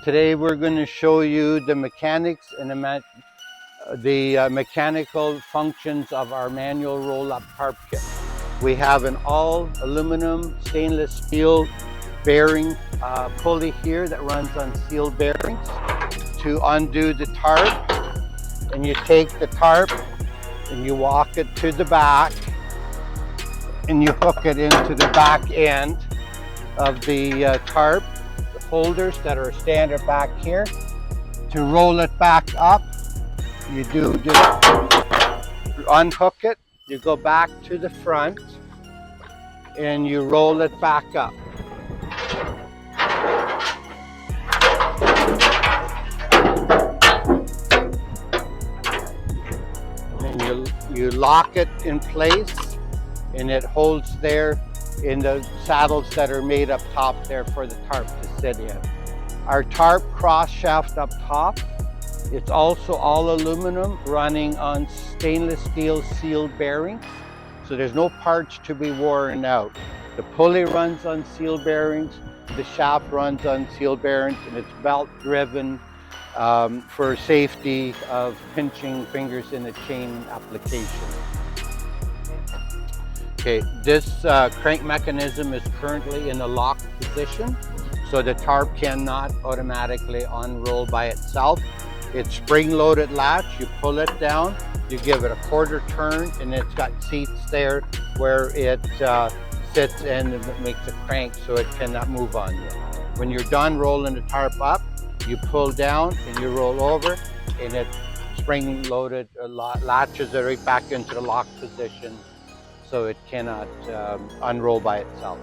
Today we're going to show you the mechanics and the mechanical functions of our manual roll-up tarp kit. We have an all aluminum stainless steel bearing pulley here that runs on steel bearings to undo the tarp. And you take the tarp and you walk it to the back and you hook it into the back end of the tarp. Holders that are standard back here. To roll it back up, you do just unhook it, you go back to the front and you roll it back up. And then you lock it in place and it holds there in the saddles that are made up top there for the tarp to sit in. Our tarp cross shaft up top, it's also all aluminum running on stainless steel sealed bearings, so there's no parts to be worn out. The pulley runs on sealed bearings, the shaft runs on sealed bearings, and it's belt driven for safety of pinching fingers in a chain application. Okay, this crank mechanism is currently in a lock position, so the tarp cannot automatically unroll by itself. It's spring-loaded latch, you pull it down, you give it a quarter turn, and it's got seats there where it sits and it makes a crank so it cannot move on you. When you're done rolling the tarp up, you pull down and you roll over, and it spring-loaded latches it right back into the lock position, so it cannot unroll by itself.